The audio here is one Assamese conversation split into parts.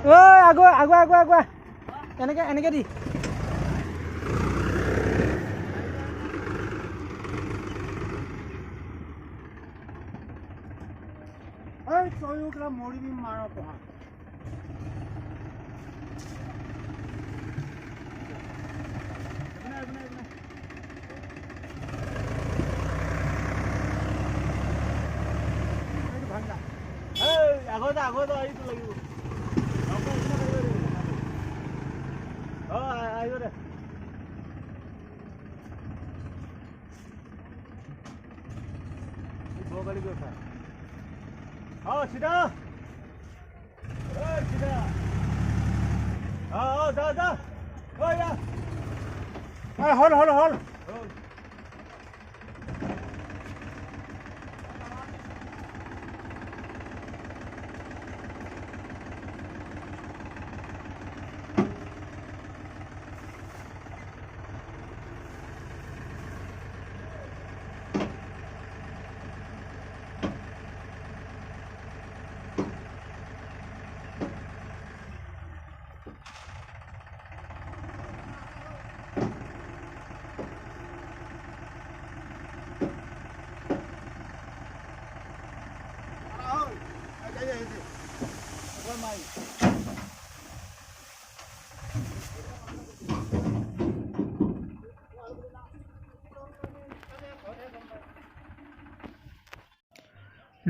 আগুৱা এনেকে দি মৰিবি মাৰ পঢ়া আগতে আহিব লাগিব আহিব দে বগালি কথা চিধা চিধা যা হল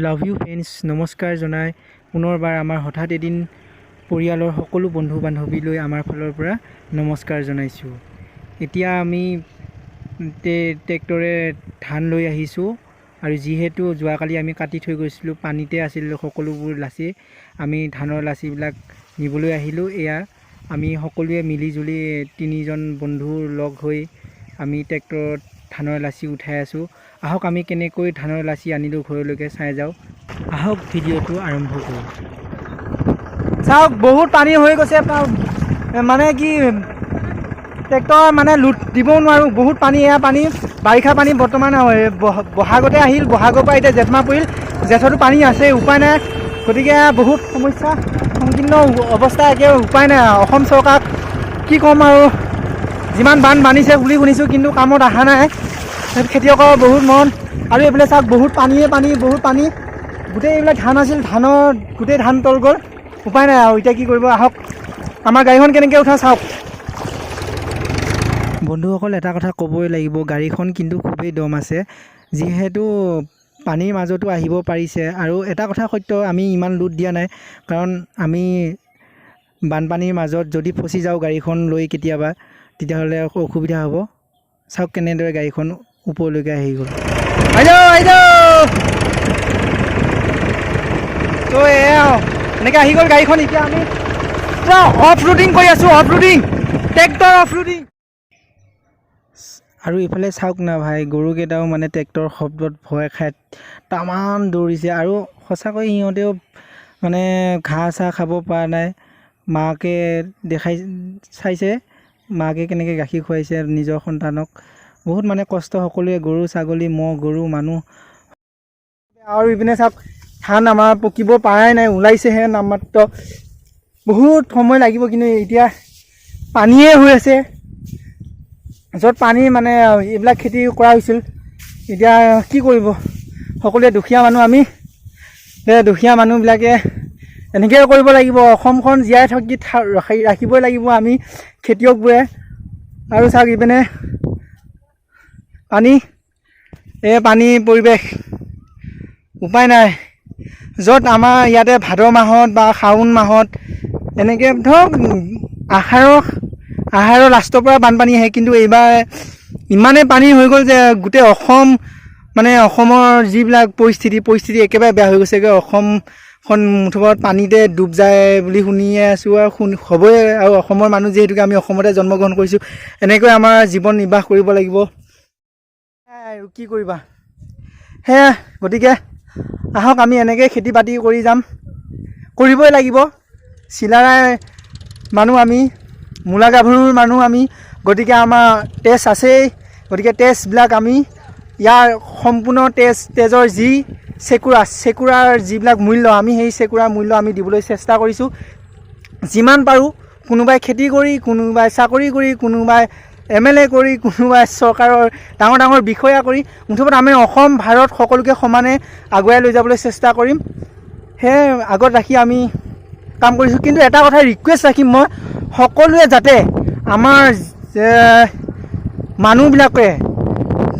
লাভ ইউ ফ্ৰেণ্ডছ নমস্কাৰ জনাই পুনৰবাৰ আমাৰ হঠাৎ এদিন পৰিয়ালৰ সকলো বন্ধু বান্ধৱীলৈ আমাৰ ফালৰ পৰা নমস্কাৰ জনাইছোঁ। এতিয়া আমি ট্ৰেক্টৰে ধান লৈ আহিছোঁ আৰু যিহেতু যোৱাকালি আমি কাটি থৈ গৈছিলোঁ পানীতে আছিল সকলোবোৰ লাচি আমি ধানৰ লাচিবিলাক নিবলৈ আহিলোঁ। এয়া আমি সকলোৱে মিলিজুলি তিনিজন বন্ধু লগ হৈ আমি ট্ৰেক্টৰত ধানৰ লাচি উঠাই আছোঁ। আহক আমি কেনেকৈ ধানৰ লাচি আনিলোঁ ঘৰলৈকে চাই যাওঁ। আহক ভিডিঅ'টো আৰম্ভ কৰোঁ। চাওক বহুত পানী হৈ গৈছে, মানে কি ট্ৰেক্টৰ মানে লোড দিবও নোৱাৰোঁ, বহুত পানী। এয়া পানী বাৰিষা পানী বৰ্তমান বহাগতে আহিল, বহাগৰ পৰা এতিয়া জেঠ মাহ পৰিল, জেঠতো পানী আছে, উপায় নাই। গতিকে বহুত সমস্যা সংকীৰ্ণ অৱস্থা, একে উপায় নাই। অসম চৰকাৰক কি ক'ম আৰু, যিমান বান বান্ধিছে বুলি শুনিছোঁ কিন্তু কামত অহা নাই। খেতিয়কৰ বহুত মন। আৰু এইফালে চাওক বহুত পানীয়ে বহুত পানী, গোটেই এইবিলাক ধান আছিল, ধানৰ গোটেই ধান তল গ'ল, উপায় নাই আৰু এতিয়া কি কৰিব। আহক আমাৰ গাড়ীখন কেনেকৈ উঠা চাওক। বন্ধুসকল এটা কথা ক'বই লাগিব, গাড়ীখন কিন্তু খুবেই দম আছে, যিহেতু পানীৰ মাজতো আহিব পাৰিছে। আৰু এটা কথা সত্য, আমি ইমান লোড দিয়া নাই, কাৰণ আমি বানপানীৰ মাজত যদি ফচি যাওঁ গাড়ীখন লৈ কেতিয়াবা, তেতিয়াহ'লে অসুবিধা হ'ব। চাওক কেনেদৰে গাড়ীখন ওপৰলৈকে আহি গ'ল। তো এনেকৈ আহি গ'ল গাড়ীখন। এতিয়া আমি পূৰা অফ ৰোডিং কৰি আছোঁ, of roading, tractor of roading. আৰু ইফালে চাওক না ভাই, গৰুকেইটাও মানে ট্ৰেক্টৰ শব্দত ভয় খাই তামান দৌৰিছে। আৰু সঁচাকৈ সিহঁতেও মানে ঘাঁহ চাহ খাব পৰা নাই। মাকে চাইছে মাকে কেনেকৈ গাখীৰ খুৱাইছে নিজৰ সন্তানক। বহুত মানে কষ্ট সকলোৱে, গৰু ছাগলী, ম'হ, গৰু, মানুহ। আৰু ইপিনে চাওক ধান আমাৰ পকিব পৰাই নাই, ওলাইছেহে নামমাত্ৰ। বহুত সময় লাগিব, কিন্তু এতিয়া পানীয়ে হৈ আছে। য'ত পানী মানে এইবিলাক খেতি কৰা হৈছিল, এতিয়া কি কৰিব। সকলোৱে দুখীয়া মানুহ, আমি দুখীয়া মানুহবিলাকে এনেকৈ কৰিব লাগিব। অসমখন জীয়াই ৰাখিবই লাগিব আমি খেতিয়কবোৰে। আৰু চাওক ইপিনে পানী, পানী পৰিৱেশ, উপায় নাই। য'ত আমাৰ ইয়াতে ভাদ মাহত বা শাওণ মাহত এনেকৈ ধৰক আহাৰৰ লাষ্টৰ পৰা বানপানী আহে, কিন্তু এইবাৰ ইমানেই পানী হৈ গ'ল যে গোটেই অসম, মানে অসমৰ যিবিলাক পৰিস্থিতি একেবাৰে বেয়া হৈ গৈছেগৈ। অসমখন মুঠৰ পানীতে ডুব যায় বুলি শুনিয়ে আছোঁ, আৰু হ'বই। আৰু অসমৰ মানুহ যিহেতুকে আমি অসমতে জন্মগ্ৰহণ কৰিছোঁ, এনেকৈ আমাৰ জীৱন নিৰ্বাহ কৰিব লাগিব। আৰু কি কৰিবা, সেয়া। গতিকে আহক আমি এনেকৈ খেতি বাতি কৰি যাম, কৰিবই লাগিব। চিলাৰায় মানুহ আমি, মূলা গাভৰুৰ মানুহ আমি, গতিকে আমাৰ তেজ আছেই। গতিকে তেজবিলাক আমি ইয়াৰ সম্পূৰ্ণ তেজৰ যি চেকুৰাৰ যিবিলাক মূল্য, আমি সেই চেকুৰাৰ মূল্য আমি দিবলৈ চেষ্টা কৰিছোঁ। যিমান পাৰোঁ কোনোবাই খেতি কৰি, কোনোবাই চাকৰি কৰি, কোনোবাই MLA কৰি, কোনোবাই চৰকাৰৰ ডাঙৰ ডাঙৰ বিষয়া কৰি, মুঠতে আমি অসম ভাৰত সকলোকে সমানে আগুৱাই লৈ যাবলৈ চেষ্টা কৰিম। সেয়ে আগত ৰাখি আমি কাম কৰিছোঁ। কিন্তু এটা কথা ৰিকুৱেষ্ট ৰাখিম মই, সকলোৱে যাতে আমাৰ মানুহবিলাকে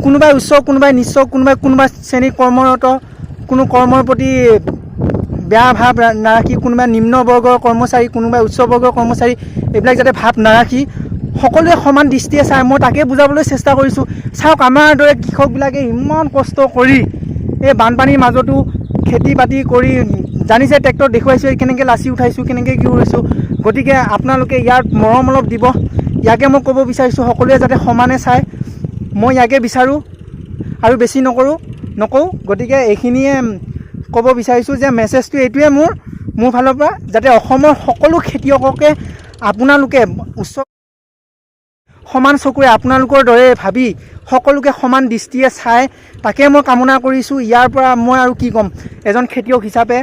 কোনোবাই উচ্চ, কোনোবাই নিচ্চ, কোনোবা শ্ৰেণীৰ কৰ্মৰত, কোনো কৰ্মৰ প্ৰতি বেয়া ভাৱ নাৰাখি, কোনোবাই নিম্ন বৰ্গৰ কৰ্মচাৰী, কোনোবাই উচ্চ বৰ্গৰ কৰ্মচাৰী, এইবিলাক যাতে ভাৱ নাৰাখি সকলোৱে সমান দৃষ্টিয়ে চাই, মই তাকে বুজাবলৈ চেষ্টা কৰিছোঁ। চাওক, আমাৰ দৰে কৃষকবিলাকে ইমান কষ্ট কৰি এই বানপানীৰ মাজতো খেতি বাতি কৰি, জানিছে ট্ৰেক্টৰ দেখুৱাইছোঁ কেনেকৈ লাচি উঠাইছোঁ, কেনেকৈ কি কৰিছোঁ। গতিকে আপোনালোকে ইয়াত মৰম অলপ দিব, ইয়াকে মই ক'ব বিচাৰিছোঁ। সকলোৱে যাতে সমানে চায়, মই ইয়াকে বিচাৰোঁ আৰু বেছি নকওঁ। গতিকে এইখিনিয়ে ক'ব বিচাৰিছোঁ যে মেছেজটো এইটোৱে মোৰ ফালৰ পৰা, যাতে অসমৰ সকলো খেতিয়ককে আপোনালোকে সমান চকুৰে আপোনালোকৰ দৰে ভাবি সকলোকে সমান দৃষ্টিয়ে চাই, তাকে মই কামনা কৰিছোঁ। ইয়াৰ পৰা মই আৰু কি ক'ম, এজন খেতিয়ক হিচাপে।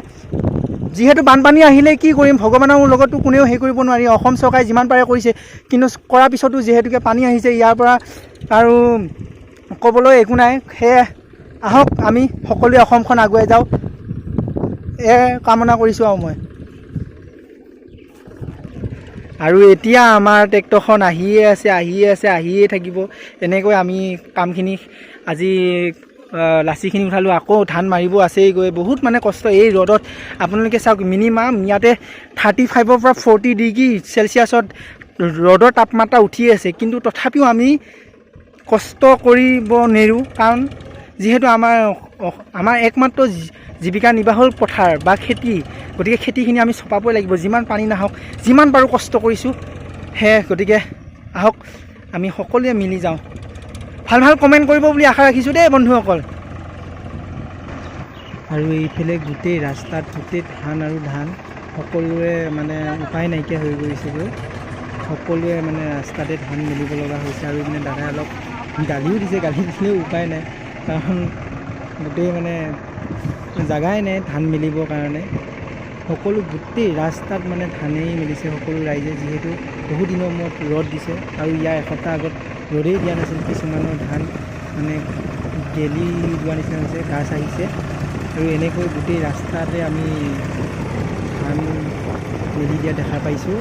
যিহেতু বানপানী আহিলে কি কৰিম, ভগৱানৰ লগতো কোনেও হেৰি কৰিব নোৱাৰি। অসম চৰকাৰে যিমান পাৰে কৰিছে, কিন্তু কৰাৰ পিছতো যিহেতুকে পানী আহিছে, ইয়াৰ পৰা আৰু ক'বলৈ একো নাই। সেয়ে আহক আমি সকলোৱে অসমখন আগুৱাই যাওঁ, কামনা কৰিছোঁ আৰু মই। আৰু এতিয়া আমাৰ ট্ৰেক্টৰখন আহিয়ে থাকিব। এনেকৈ আমি কামখিনি আজি লাচিখিনি উঠালোঁ, আকৌ ধান মাৰিব আছেই গৈ, বহুত মানে কষ্ট এই ৰ'দত। আপোনালোকে চাওক, মিনিমাম ইয়াতে 35 পৰা 40 ডিগ্ৰী চেলচিয়াছত ৰ'দৰ তাপমাত্ৰা উঠি আছে, কিন্তু তথাপিও আমি কষ্ট কৰিব নেৰোঁ। কাৰণ যিহেতু আমাৰ একমাত্ৰ জীৱিকা নিৰ্বাহৰ পথাৰ বা খেতি, গতিকে খেতিখিনি আমি চপাবই লাগিব, যিমান পানী নাহক, যিমান পাৰোঁ কষ্ট কৰিছোঁ। গতিকে আহক আমি সকলোৱে মিলি যাওঁ। ভাল কমেণ্ট কৰিব বুলি আশা ৰাখিছোঁ দেই বন্ধুসকল। আৰু এইফালে গোটেই ৰাস্তাত গোটেই ধান, সকলোৱে মানে উপায় নাইকিয়া হৈ গৈছেগৈ। সকলোৱে মানে ৰাস্তাতে ধান মেলিব লগা হৈছে। আৰু মানে দাদাই অলপ গালিও দিছে, গালি দিলেও উপায় নাই, কাৰণ গোটেই মানে জাগাই নাই ধান মেলিবৰ কাৰণে। গোটেই ৰাস্তাত মানে ধানেই মেলিছে সকলো ৰাইজে, যিহেতু বহু দিনৰ মূৰত ৰ'দ দিছে। আৰু ইয়াৰ এসপ্তাহ আগত ৰ'দেই দিয়া নাছিল, কিছুমানৰ ধান মানে গেলি যোৱা নিচিনা হৈছে, গাছ আহিছে। আৰু এনেকৈ গোটেই ৰাস্তাতে আমি ধান মেলি দিয়া দেখা পাইছোঁ।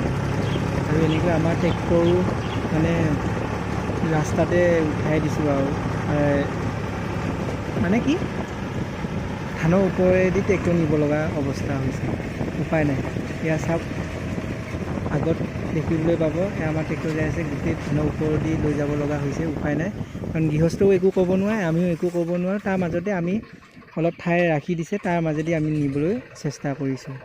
আৰু এনেকৈ আমাৰ ট্ৰেক্টৰো মানে ৰাস্তাতে উঠাই দিছোঁ। আৰু মানে কি, ধানৰ ওপৰেদি ট্ৰেক্টৰ নিব লগা অৱস্থা হৈছে, উপায় নাই। এয়া চাওক, আগত দেখিবলৈ পাব, আমাৰ ট্ৰেক্টৰ যাই আছে, গোটেই ধানৰ ওপৰেদি লৈ যাব লগা হৈছে, উপায় নাই। কাৰণ গৃহস্থও একো ক'ব নোৱাৰে, আমিও একো ক'ব নোৱাৰোঁ। তাৰ মাজতে আমি অলপ ঠাই ৰাখি দিছে, তাৰ মাজেদি আমি নিবলৈ চেষ্টা কৰিছোঁ।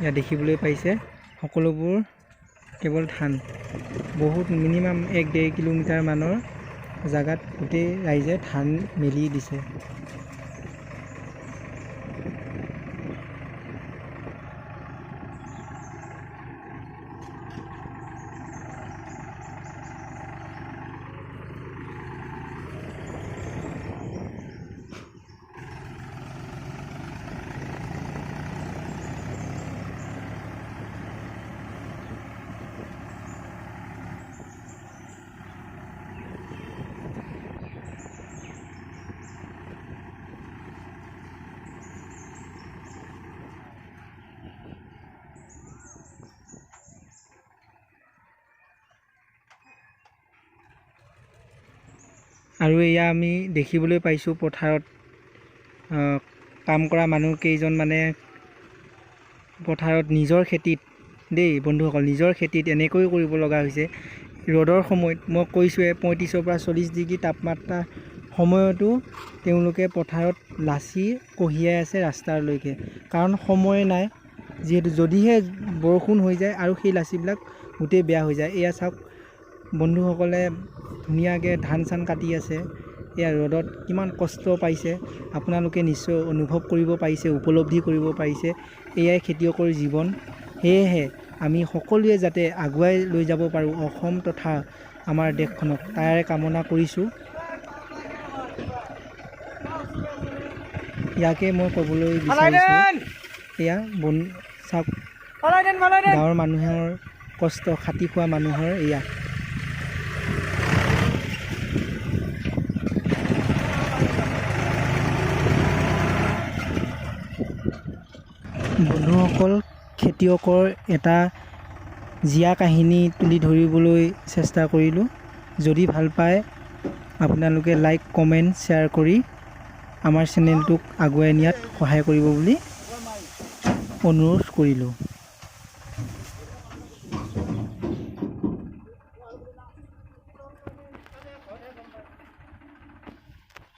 ইয়াত দেখিবলৈ পাইছে সকলোবোৰ কেৱল ধান, বহুত মিনিমাম 1-1.5 কিলোমিটাৰ মানৰ জেগাত গোটেই ৰাইজে ধান মেলি দিছে। আৰু এয়া আমি দেখিবলৈ পাইছোঁ পথাৰত কাম কৰা মানুহ কেইজন মানে পথাৰত নিজৰ খেতিত দেই বন্ধুসকল, নিজৰ খেতিত এনেকৈ কৰিব লগা হৈছে ৰ'দৰ সময়ত। মই কৈছোঁৱে 35 পৰা 40 ডিগ্ৰী তাপমাত্ৰা সময়তো তেওঁলোকে পথাৰত লাচি কঢ়িয়াই আছে ৰাস্তালৈকে, কাৰণ সময় নাই। যিহেতু যদিহে বৰষুণ হৈ যায় আৰু সেই লাচিবিলাক গোটেই বেয়া হৈ যায়। এয়া চাওক, বন্ধুসকলে ধুনীয়াকৈ ধান চান কাটি আছে, এয়া ৰ'দত কিমান কষ্ট পাইছে আপোনালোকে নিশ্চয় অনুভৱ কৰিব পাৰিছে, উপলব্ধি কৰিব পাৰিছে। এয়াই খেতিয়কৰ জীৱন। সেয়েহে আমি সকলোৱে যাতে আগুৱাই লৈ যাব পাৰোঁ অসম তথা আমাৰ দেশখনক, তাৰে কামনা কৰিছোঁ। ইয়াকে মই ক'বলৈ বিচাৰিছোঁ। এয়া চাওক, গাঁৱৰ মানুহৰ কষ্ট, খাটি খোৱা মানুহৰ এয়া। বন্ধুসকল, খেতিয়কৰ এটা জীয়া কাহিনী তুলি ধৰিবলৈ চেষ্টা কৰিলোঁ। যদি ভাল পায় আপোনালোকে লাইক, কমেণ্ট, শ্বেয়াৰ কৰি আমাৰ চেনেলটোক আগুৱাই নিয়াত সহায় কৰিব বুলি অনুৰোধ কৰিলোঁ।